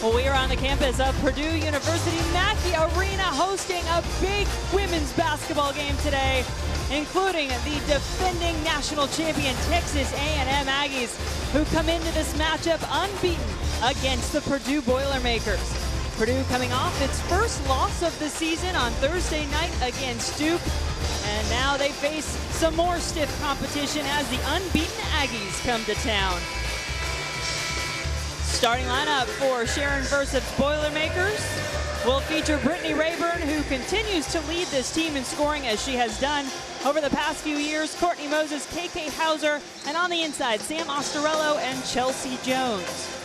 Well, we are on the campus of Purdue University Mackey Arena hosting a big women's basketball game today, including the defending national champion Texas A&M Aggies, who come into this matchup unbeaten against the Purdue Boilermakers. Purdue coming off its first loss of the season on Thursday night against Duke, and now they face some more stiff competition as the unbeaten Aggies come to town. Starting lineup for Jenn Hildreth's Boilermakers will feature Brittany Rayburn, who continues to lead this team in scoring as she has done over the past few years. Courtney Moses, KK Hauser, and on the inside, Sam Ostorello and Chelsea Jones.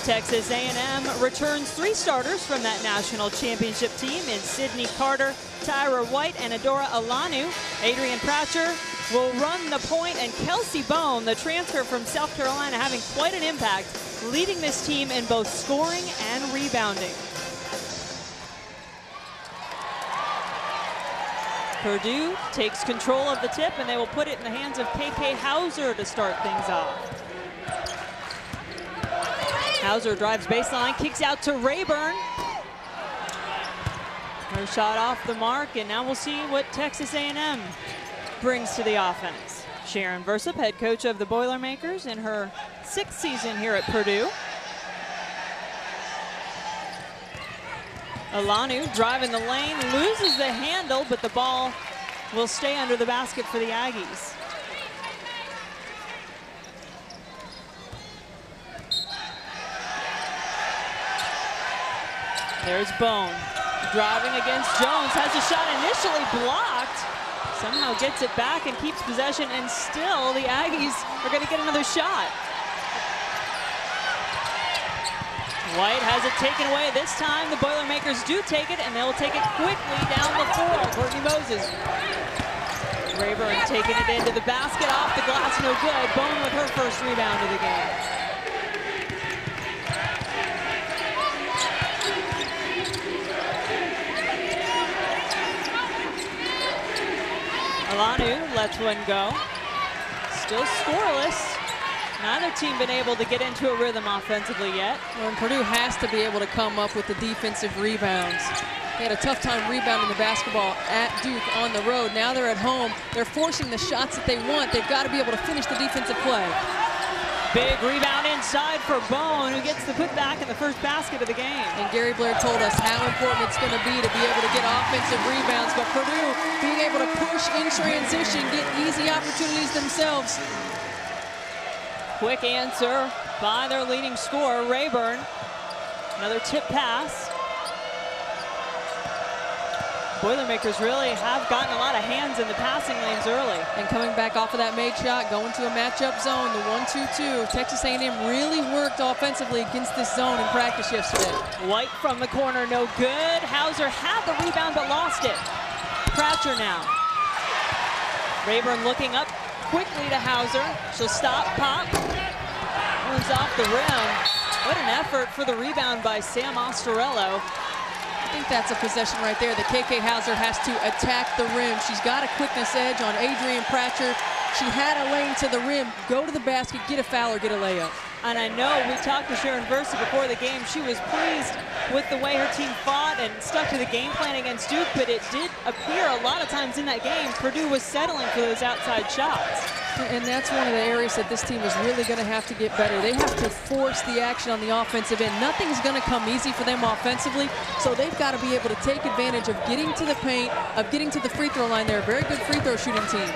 Texas A&M returns 3 starters from that national championship team in Sydney Carter, Tyra White, and Adora Alanu. Adrian Pratcher will run the point, and Kelsey Bone, the transfer from South Carolina, having quite an impact, leading this team in both scoring and rebounding. Purdue takes control of the tip, and they will put it in the hands of KK Hauser to start things off. Hauser drives baseline, kicks out to Rayburn. Her shot off the mark, and now we'll see what Texas A&M brings to the offense. Jenn Hildreth, head coach of the Boilermakers in her 6th season here at Purdue. Alanu driving the lane, loses the handle, but the ball will stay under the basket for the Aggies. There's Bone, driving against Jones, has a shot initially blocked, somehow gets it back and keeps possession, and still the Aggies are going to get another shot. White has it taken away. This time the Boilermakers do take it, and they will take it quickly down the floor. Courtney Moses. Rayburn taking it into the basket, off the glass, no good. Bone with her first rebound of the game. Alanu lets one go. Still scoreless. Neither team been able to get into a rhythm offensively yet. Well, and Purdue has to be able to come up with the defensive rebounds. They had a tough time rebounding the basketball at Duke on the road. Now they're at home. They're forcing the shots that they want. They've got to be able to finish the defensive play. Big rebound inside for Bone, who gets the putback in the first basket of the game. And Gary Blair told us how important it's going to be able to get offensive rebounds, but Purdue being able to push in transition, get easy opportunities themselves. Quick answer by their leading scorer, Rayburn. Another tip pass. Boilermakers really have gotten a lot of hands in the passing lanes early. And coming back off of that made shot, going to a matchup zone, the 1-2-2. Texas A&M really worked offensively against this zone in practice yesterday. White from the corner, no good. Hauser had the rebound but lost it. Pratcher now. Rayburn looking up quickly to Hauser. She'll stop, pop. One's off the rim. What an effort for the rebound by Sam Ostorello. I think that's a possession right there that KK Hauser has to attack the rim. She's got a quickness edge on Adrian Pratcher. She had a lane to the rim, go to the basket, get a foul or get a layup. And I know we talked to Jenn Hildreth before the game. She was pleased with the way her team fought and stuck to the game plan against Duke, but it did appear a lot of times in that game Purdue was settling for those outside shots. And that's one of the areas that this team is really going to have to get better. They have to force the action on the offensive end. Nothing's going to come easy for them offensively, so they've got to be able to take advantage of getting to the paint, of getting to the free throw line. They're a very good free throw shooting team.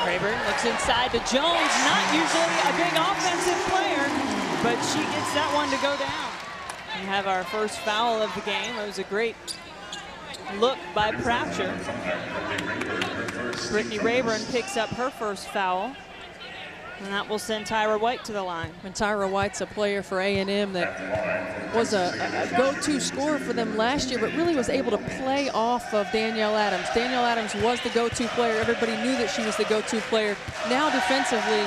Rayburn looks inside to Jones, not usually a big offensive player, but she gets that one to go down. We have our first foul of the game. It was a great look by Pratcher. Brittany Rayburn picks up her first foul, and that will send Tyra White to the line. And Tyra White's a player for A&M that was a go-to scorer for them last year, but really was able to play off of Danielle Adams. Danielle Adams was the go-to player. Everybody knew that she was the go-to player. Now defensively,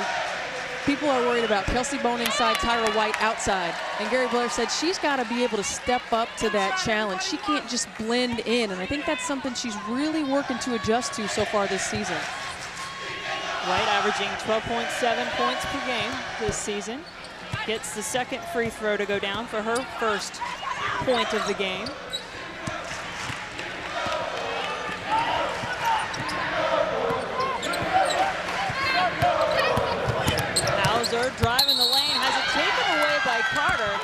people are worried about Kelsey Bone inside, Tyra White outside. And Gary Blair said she's got to be able to step up to that challenge. She can't just blend in, and I think that's something she's really working to adjust to so far this season. White averaging 12.7 points per game this season. gets the second free throw to go down for her first point of the game. Hauser driving the lane, has it taken away by Carter.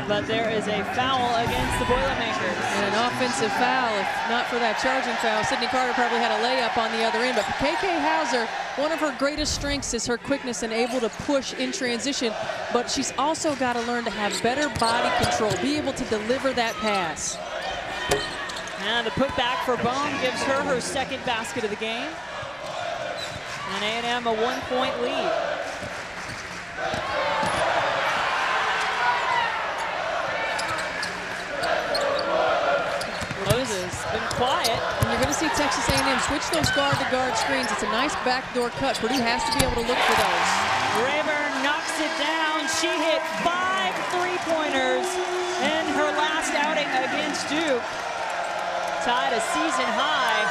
But there is a foul against the Boilermakers. And an offensive foul. If not for that charging foul, Sydney Carter probably had a layup on the other end. But for KK Hauser, one of her greatest strengths is her quickness and able to push in transition. But she's also got to learn to have better body control, be able to deliver that pass. And the putback for Bone gives her her second basket of the game. And A&M a 1-point lead. Moses been quiet. And you're going to see Texas A&M switch those guard-to-guard screens. It's a nice backdoor cut. Purdue has to be able to look for those. Rayburn knocks it down. She hit 5 3-pointers in her last outing against Duke. Tied a season high.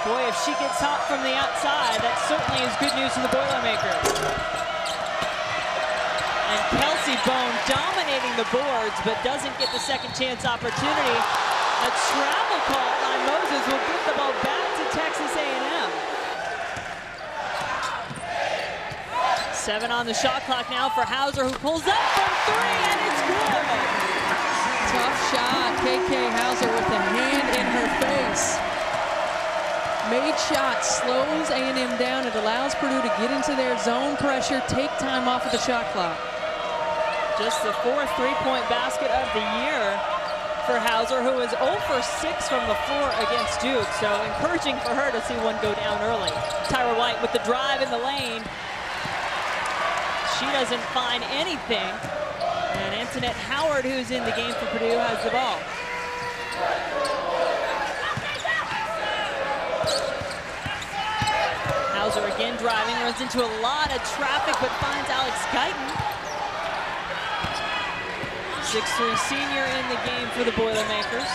Boy, if she gets hot from the outside, that certainly is good news for the Boilermakers. And Kelsey Bone dominating the boards, but doesn't get the second chance opportunity. A travel call on Moses will give the ball back to Texas A&M. 7 on the shot clock now for Hauser, who pulls up from 3, and it's good. Tough shot. KK Hauser with a hand in her face. Made shot, slows A&M down. It allows Purdue to get into their zone pressure, take time off of the shot clock. Just the 4th 3-point basket of the year for Hauser, who is 0 for 6 from the floor against Duke. So encouraging for her to see one go down early. Tyra White with the drive in the lane. She doesn't find anything. And Antoinette Howard, who's in the game for Purdue, has the ball. Hauser again driving, runs into a lot of traffic, but finds Alex Guyton. 6'3" senior in the game for the Boilermakers.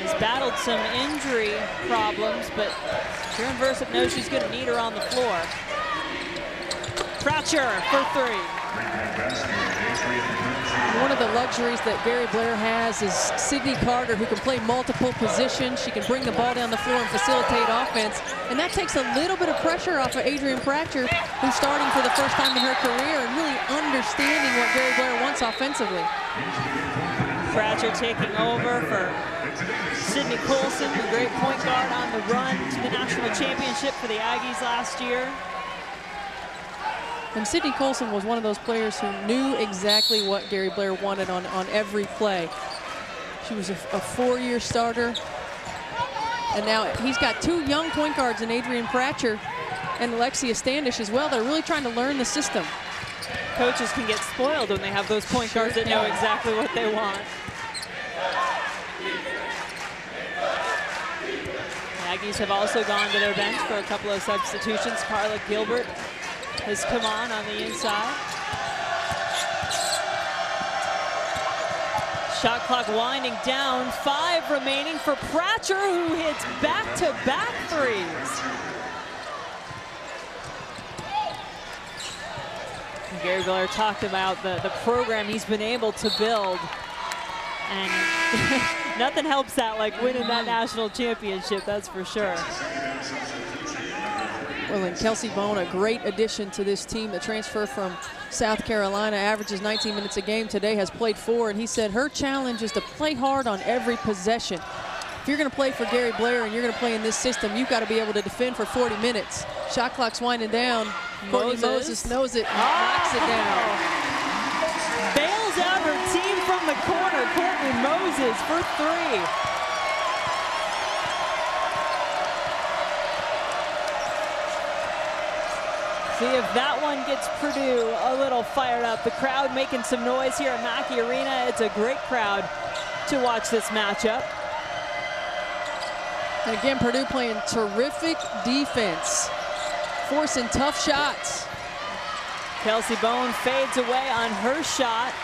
He's battled some injury problems, but Sharon Versup knows she's going to need her on the floor. Croucher for 3. One of the luxuries that Gary Blair has is Sydney Carter, who can play multiple positions. She can bring the ball down the floor and facilitate offense. And that takes a little bit of pressure off of Adrian Pratcher, who's starting for the first time in her career and really understanding what Gary Blair wants offensively. Pratcher taking over for Sydney Colson, the great point guard on the run to the national championship for the Aggies last year. And Sydney Colson was one of those players who knew exactly what Gary Blair wanted on every play. She was a 4-year starter. And now he's got 2 young point guards in Adrian Pratcher and Alexia Standish as well. They're really trying to learn the system. Coaches can get spoiled when they have those point guards that know exactly what they want. The Aggies have also gone to their bench for a couple of substitutions. Carla Gilbert has come on the inside. Shot clock winding down. 5 remaining for Pratcher, who hits back-to-back threes. Gary Blair talked about the program he's been able to build. And nothing helps that like winning that national championship, that's for sure. Well, and Kelsey Bone, a great addition to this team. The transfer from South Carolina, averages 19 minutes a game today, has played 4, and he said her challenge is to play hard on every possession. If you're going to play for Gary Blair and you're going to play in this system, you've got to be able to defend for 40 minutes. Shot clock's winding down. Moses knows it, knocks it down. Bails out her team from the corner. Courtney Moses for 3. See if that one gets Purdue a little fired up. The crowd making some noise here at Mackey Arena. It's a great crowd to watch this matchup. And again, Purdue playing terrific defense, forcing tough shots. Kelsey Bone fades away on her shot,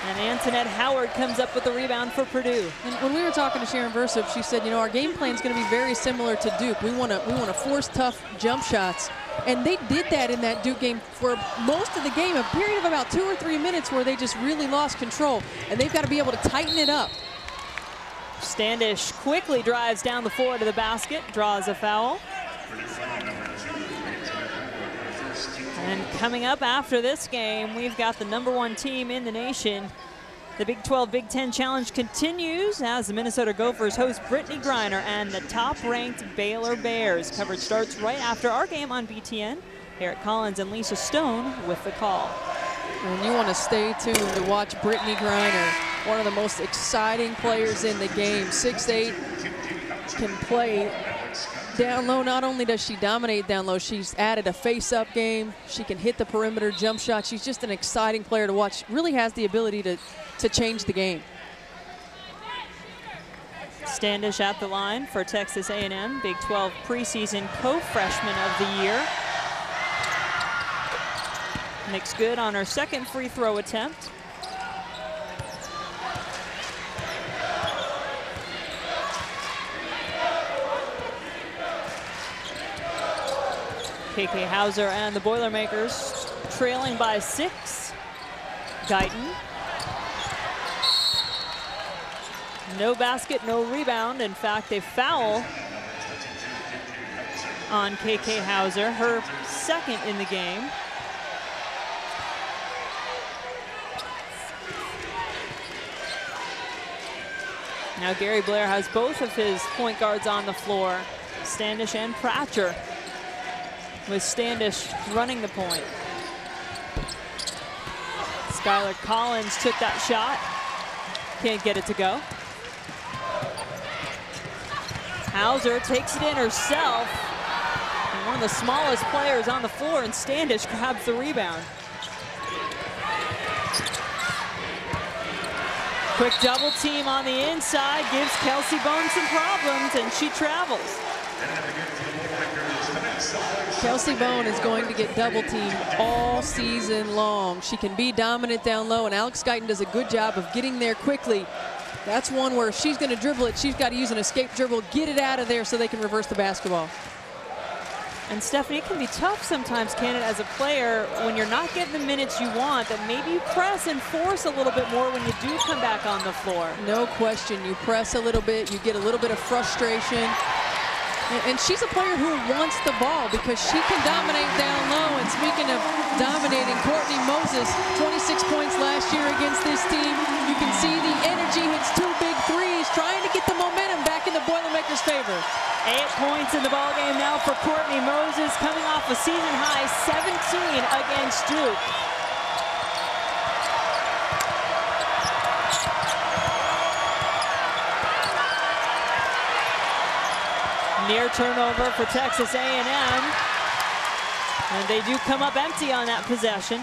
and Antoinette Howard comes up with the rebound for Purdue. And when we were talking to Sharon Versup, she said, you know, our game plan is going to be very similar to Duke. We want to force tough jump shots. And they did that in that Duke game for most of the game, a period of about 2 or 3 minutes where they just really lost control. And they've got to be able to tighten it up. Standish quickly drives down the floor to the basket, draws a foul. And coming up after this game, we've got the #1 team in the nation. The Big 12 Big 10 Challenge continues as the Minnesota Gophers host Brittany Griner and the top-ranked Baylor Bears. Coverage starts right after our game on BTN. Eric Collins and Lisa Stone with the call. And you want to stay tuned to watch Brittany Griner, one of the most exciting players in the game. 6'8", can play down low. Not only does she dominate down low, she's added a face-up game. She can hit the perimeter jump shot. She's just an exciting player to watch. Really has the ability to change the game. Standish at the line for Texas A&M, Big 12 preseason co-freshman of the year. Makes good on her second free throw attempt. KK Hauser and the Boilermakers trailing by 6. Guyton. No basket, no rebound. In fact, a foul on KK Hauser, her second in the game. Now Gary Blair has both of his point guards on the floor, Standish and Pratcher, with Standish running the point. Skylar Collins took that shot. Can't get it to go. Hauser takes it in herself. And one of the smallest players on the floor, and Standish grabs the rebound. Quick double team on the inside gives Kelsey Bone some problems, and she travels. Kelsey Bone is going to get double teamed all season long. She can be dominant down low, and Alex Guyton does a good job of getting there quickly. That's one where she's going to dribble it. She's got to use an escape dribble, get it out of there so they can reverse the basketball. And Stephanie, it can be tough sometimes, can it, as a player, when you're not getting the minutes you want, that maybe you press and force a little bit more when you do come back on the floor. No question. You press a little bit, you get a little bit of frustration. And she's a player who wants the ball because she can dominate down low. And speaking of dominating, Courtney Moses, 26 points last year against this team. You can see the energy, hits 2 big threes, trying to get the momentum back in the Boilermakers' favor. 8 points in the ballgame now for Courtney Moses, coming off a season-high 17 against Duke. Near turnover for Texas A&M. And they do come up empty on that possession.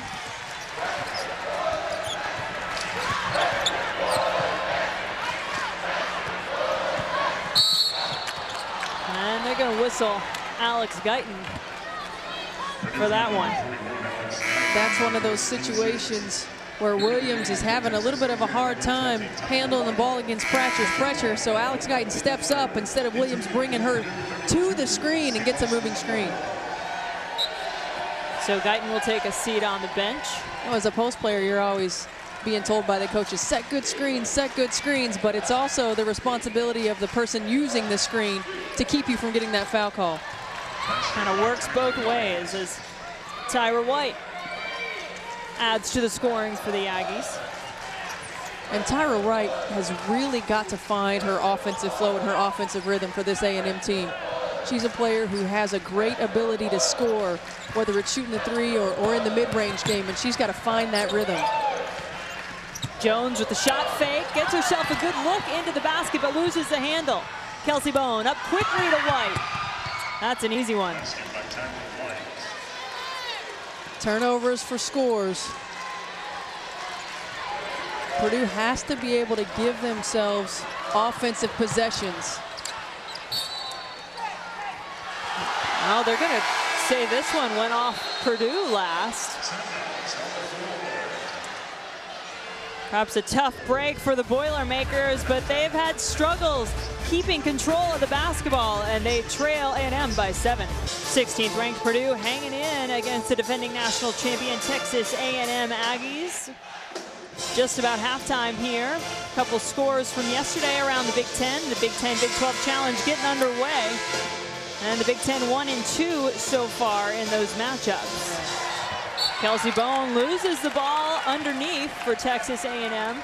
And they're going to whistle Alex Guyton for that one. That's one of those situations where Williams is having a little bit of a hard time handling the ball against Pratcher's pressure, so Alex Guyton steps up instead of Williams bringing her to the screen and gets a moving screen. So Guyton will take a seat on the bench. Well, as a post player, you're always being told by the coaches, set good screens, but it's also the responsibility of the person using the screen to keep you from getting that foul call. Kind of works both ways as Tyra White adds to the scoring for the Aggies. And Tyra Wright has really got to find her offensive flow and her offensive rhythm for this A&M team. She's a player who has a great ability to score, whether it's shooting the three or in the mid-range game, and she's got to find that rhythm. Jones with the shot fake, gets herself a good look into the basket, but loses the handle. Kelsey Bone up quickly to White. That's an easy one. Turnovers for scores. Purdue has to be able to give themselves offensive possessions. Well, they're going to say this one went off Purdue last. Perhaps a tough break for the Boilermakers, but they've had struggles keeping control of the basketball, and they trail A&M by 7. 16th ranked Purdue hanging in against the defending national champion Texas A&M Aggies. Just about halftime here. A couple scores from yesterday around the Big Ten. The Big Ten Big 12 Challenge getting underway. And the Big Ten 1 and 2 so far in those matchups. Kelsey Bone loses the ball underneath for Texas A&M.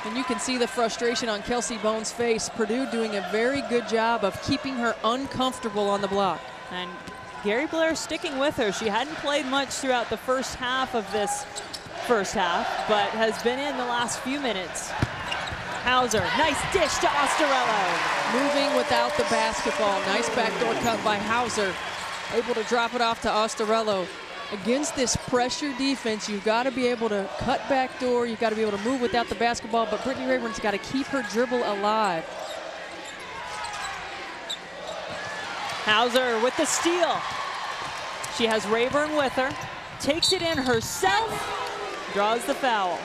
And you can see the frustration on Kelsey Bone's face. Purdue doing a very good job of keeping her uncomfortable on the block. And Gary Blair sticking with her. She hadn't played much throughout the first half of this first half, but has been in the last few minutes. Hauser, nice dish to Ostarello. Moving without the basketball. Nice backdoor cut by Hauser. Able to drop it off to Ostarello. Against this pressure defense, you've got to be able to cut backdoor. You've got to be able to move without the basketball, but Brittany Rayburn's got to keep her dribble alive. Hauser with the steal. She has Rayburn with her. Takes it in herself. Draws the foul.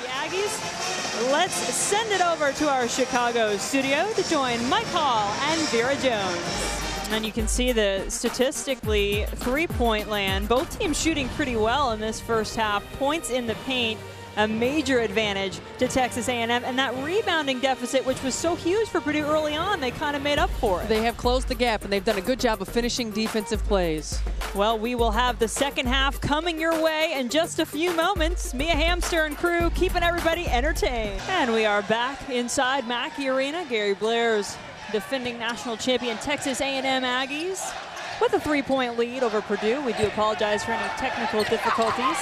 The Aggies, let's send it over to our Chicago studio to join Mike Hall and Vera Jones. And you can see the statistically three-point land. Both teams shooting pretty well in this first half. Points in the paint, a major advantage to Texas A&M. And that rebounding deficit, which was so huge for Purdue early on, they kind of made up for it. They have closed the gap, and they've done a good job of finishing defensive plays. Well, we will have the second half coming your way in just a few moments. Mia Hamster and crew keeping everybody entertained. And we are back inside Mackey Arena. Gary Blair's defending national champion Texas A&M Aggies with a 3-point lead over Purdue. We do apologize for any technical difficulties.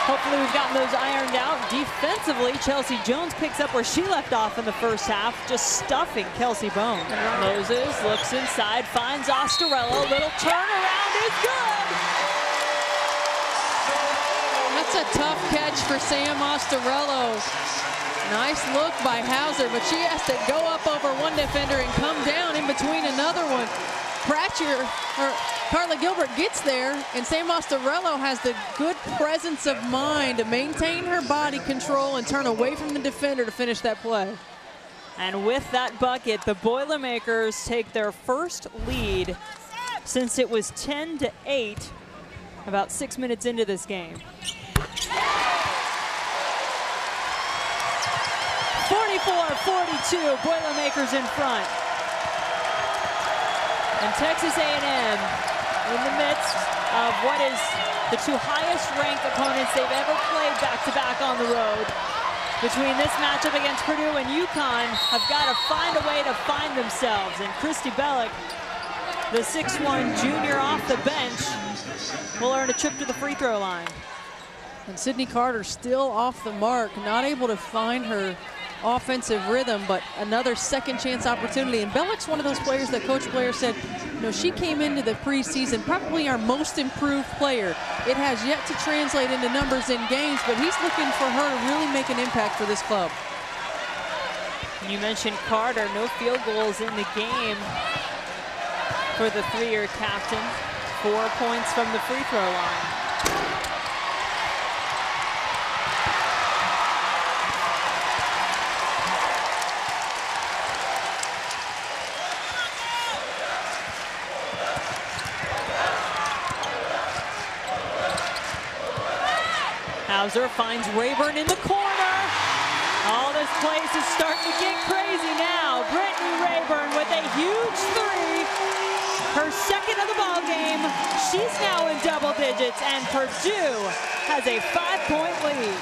Hopefully we've gotten those ironed out. Defensively, Chelsea Jones picks up where she left off in the first half, just stuffing Kelsey Bone. Moses looks inside, finds Ostarello. Little turnaround is good. That's a tough catch for Sam Ostarello. Nice look by Hauser, but she has to go up over one defender and come down in between another one. Carla Gilbert gets there, and Sam Ostarello has the good presence of mind to maintain her body control and turn away from the defender to finish that play. And with that bucket, the Boilermakers take their first lead since it was 10-8 about 6 minutes into this game. 44-42, Boilermakers in front. And Texas A&M in the midst of what is the two highest ranked opponents they've ever played back-to-back on the road. Between this matchup against Purdue and UConn, have got to find a way to find themselves. And Christy Bellick, the 6'1" junior off the bench, will earn a trip to the free throw line. And Sydney Carter still off the mark, not able to find her offensive rhythm, but another second chance opportunity. And Bellick's one of those players that Coach Blair said, you know, she came into the preseason probably our most improved player. It has yet to translate into numbers in games, but he's looking for her to really make an impact for this club. You mentioned Carter, no field goals in the game for the three-year captain. 4 points from the free throw line. Hauser finds Rayburn in the corner. Oh, this place is starting to get crazy now. Brittany Rayburn with a huge three. Her second of the ball game. She's now in double digits, and Purdue has a 5-point lead.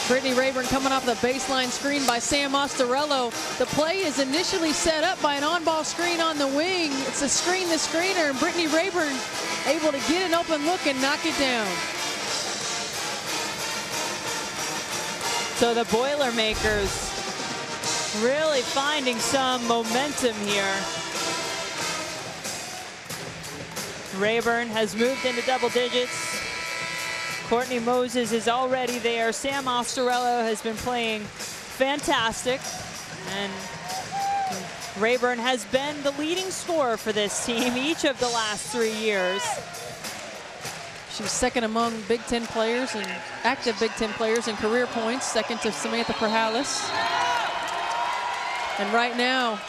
Brittany Rayburn coming off the baseline screen by Sam Ostarello. The play is initially set up by an on-ball screen on the wing. It's a screen the screener, and Brittany Rayburn able to get an open look and knock it down. So the Boilermakers really finding some momentum here. Rayburn has moved into double digits. Courtney Moses is already there. Sam Ostarello has been playing fantastic. And Rayburn has been the leading scorer for this team each of the last 3 years. She's second among Big Ten players and active Big Ten players in career points, second to Samantha Perhalis. And right now,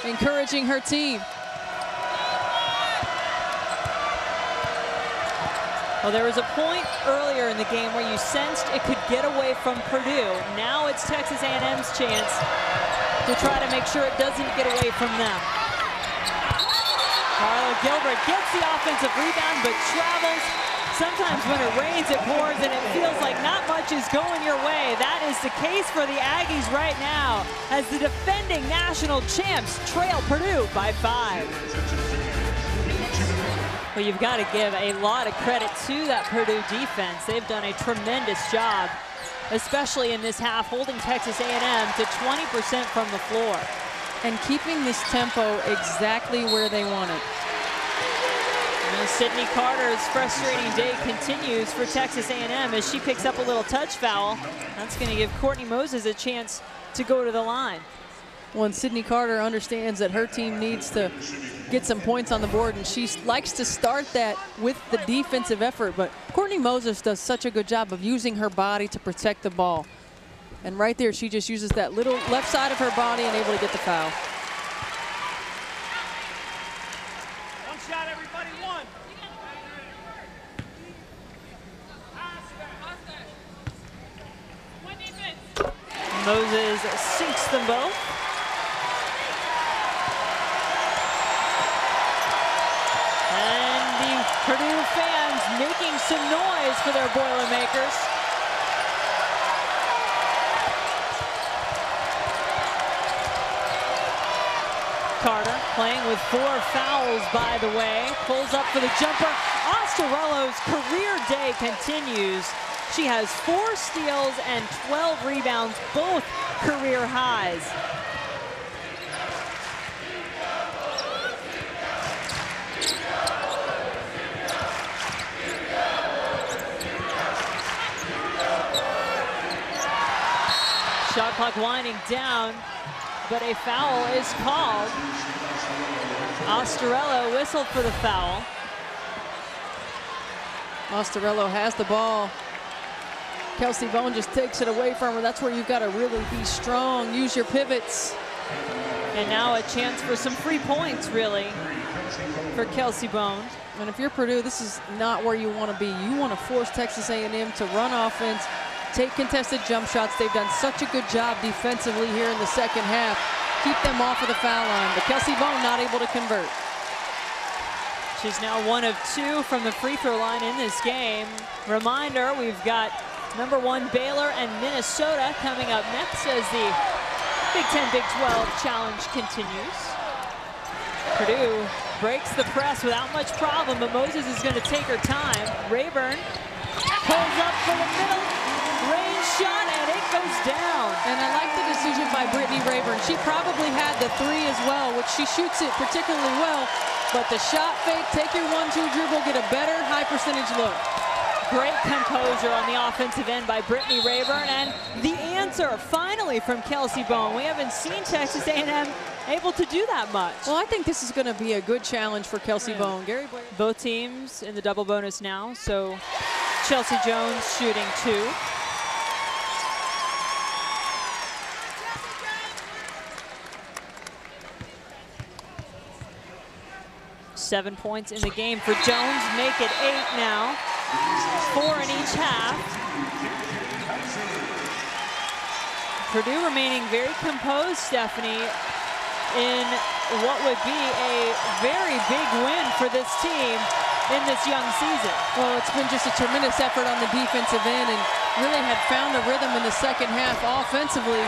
encouraging her team. Well, there was a point earlier in the game where you sensed it could get away from Purdue. Now it's Texas A&M's chance to try to make sure it doesn't get away from them. Carla Gilbert gets the offensive rebound, but travels. Sometimes when it rains, it pours, and it feels like not much is going your way. That is the case for the Aggies right now, as the defending national champs trail Purdue by 5. Well, you've got to give a lot of credit to that Purdue defense. They've done a tremendous job, especially in this half, holding Texas A&M to 20% from the floor. And keeping this tempo exactly where they want it. Sydney Carter's frustrating day continues for Texas A&M as she picks up a little touch foul. That's going to give Courtney Moses a chance to go to the line. Well, Sydney Carter understands that her team needs to get some points on the board, and she likes to start that with the defensive effort. But Courtney Moses does such a good job of using her body to protect the ball. And right there, she just uses that little left side of her body and able to get the foul. One shot, everybody, one. Moses sinks them both. And the Purdue fans making some noise for their Boilermakers. Carter playing with 4 fouls, by the way. Pulls up for the jumper. Ostarello's career day continues. She has 4 steals and 12 rebounds, both career highs. Shot clock winding down, but a foul is called. Ostarello whistled for the foul. Ostarello has the ball. Kelsey Bone just takes it away from her. That's where you've got to really be strong, use your pivots. And now a chance for some free points, really, for Kelsey Bone. And if you're Purdue, this is not where you want to be. You want to force Texas A&M to run offense, take contested jump shots. They've done such a good job defensively here in the second half. Keep them off of the foul line, but Kelsey Bone not able to convert. She's now 1 of 2 from the free throw line in this game. Reminder, we've got #1 Baylor and Minnesota coming up next as the Big Ten, Big 12 challenge continues. Purdue breaks the press without much problem, but Moses is going to take her time. Rayburn pulls up for the middle range shot, and it goes down. And I like the decision by Brittany Rayburn. She probably had the 3 as well, which she shoots it particularly well. But the shot fake, take your 1-2 dribble, get a better high percentage look. Great composure on the offensive end by Brittany Rayburn, and the answer finally from Kelsey Bone. We haven't seen Texas A&M able to do that much. Well, I think this is going to be a good challenge for Kelsey Bone. Gary Blair. Both teams in the double bonus now, so Chelsea Jones shooting 2. Seven points in the game for Jones, make it 8 now. 4 in each half. Purdue remaining very composed, Stephanie, in what would be a very big win for this team in this young season. Well, it's been just a tremendous effort on the defensive end and really had found the rhythm in the second half offensively.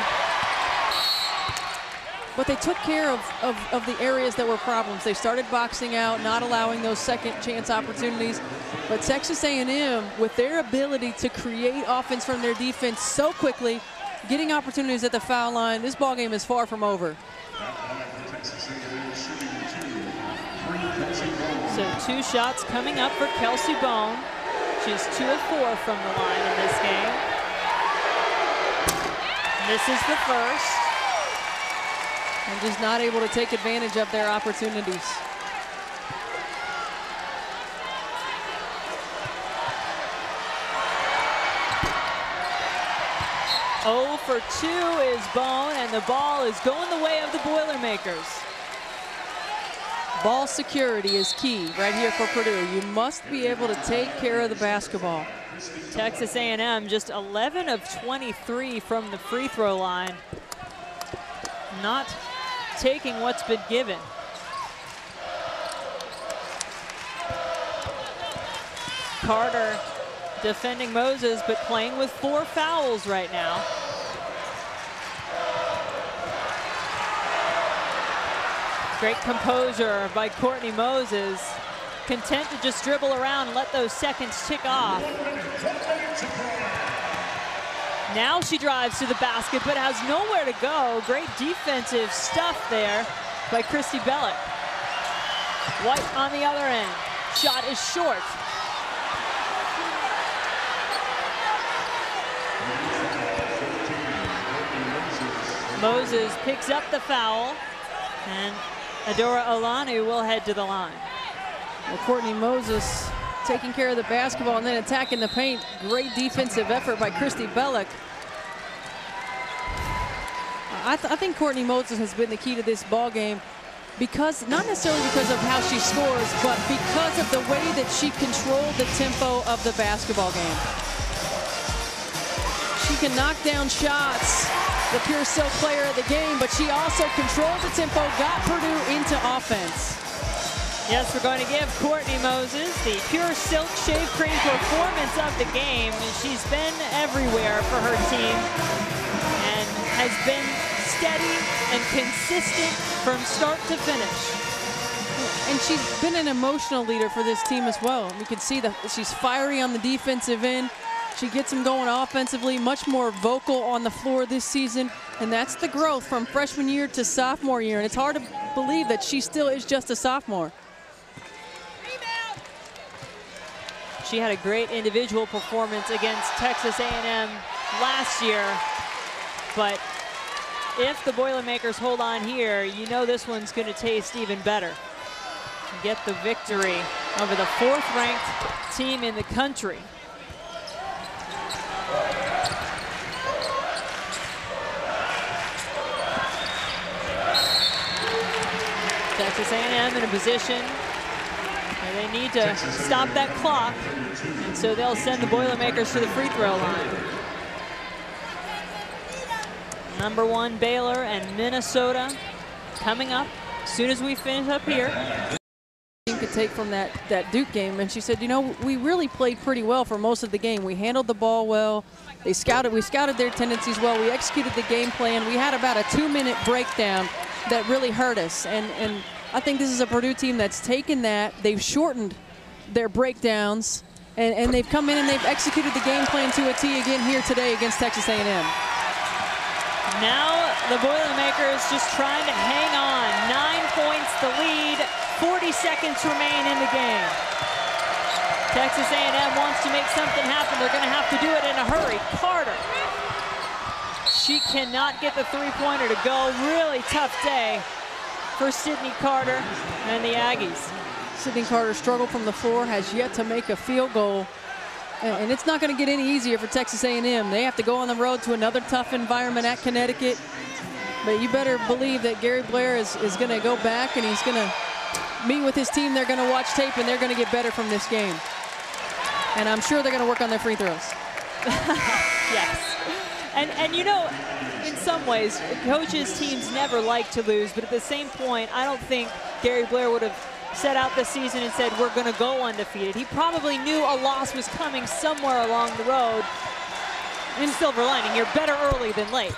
But they took care of the areas that were problems. They started boxing out, not allowing those second chance opportunities. But Texas A&M, with their ability to create offense from their defense so quickly, getting opportunities at the foul line, this ball game is far from over. So 2 shots coming up for Kelsey Bone. She's 2 of 4 from the line in this game. This is the first. and just not able to take advantage of their opportunities. Oh for 2 is Bone, and the ball is going the way of the Boilermakers. Ball security is key right here for Purdue. You must be able to take care of the basketball. Texas A&M just 11 of 23 from the free throw line. Not taking what's been given. Carter defending Moses, but playing with 4 fouls right now. Great composure by Courtney Moses. Content to just dribble around and let those seconds tick off. Now she drives to the basket, but has nowhere to go. Great defensive stuff there by Christy Bellick. White on the other end. Shot is short. Moses picks up the foul, and Adora Olanu will head to the line. Well, Courtney Moses taking care of the basketball and then attacking the paint. Great defensive effort by Christy Bellick. I think Courtney Moses has been the key to this ball game, because not necessarily because of how she scores, but because of the way that she controlled the tempo of the basketball game. She can knock down shots, the pure silk player of the game, but she also controlled the tempo, got Purdue into offense. Yes, we're going to give Courtney Moses the pure silk shave cream performance of the game. She's been everywhere for her team and has been steady and consistent from start to finish. And she's been an emotional leader for this team as well. We can see that she's fiery on the defensive end. She gets them going offensively, much more vocal on the floor this season, and that's the growth from freshman year to sophomore year, and it's hard to believe that she still is just a sophomore. She had a great individual performance against Texas A&M last year, but if the Boilermakers hold on here, you know this one's going to taste even better. Get the victory over the 4th-ranked team in the country. Texas A&M in a position where they need to stop that clock, and so they'll send the Boilermakers to the free throw line. Number 1 Baylor and Minnesota coming up as soon as we finish up here. Could take from that Duke game, and she said, you know, we really played pretty well for most of the game. We handled the ball well. We scouted their tendencies well. We executed the game plan. We had about a 2-minute breakdown that really hurt us, and I think this is a Purdue team that's taken that. They've shortened their breakdowns, and they've come in and they've executed the game plan to a T again here today against Texas A&M. Now the Boilermakers just trying to hang on. 9 points the lead. 40 seconds remain in the game. Texas A&M wants to make something happen. They're going to have to do it in a hurry. Carter. She cannot get the three-pointer to go. Really tough day for Sydney Carter and the Aggies. Sydney Carter struggled from the floor, has yet to make a field goal. And it's not going to get any easier for Texas A&M. They have to go on the road to another tough environment at Connecticut. But you better believe that Gary Blair is going to go back and he's going to meet with his team. They're going to watch tape and they're going to get better from this game. And I'm sure they're going to work on their free throws. Yes. And you know, in some ways, coaches' teams never like to lose, but at the same point, I don't think Gary Blair would have set out this season and said, we're going to go undefeated. He probably knew a loss was coming somewhere along the road. In silver lining, you're better early than late.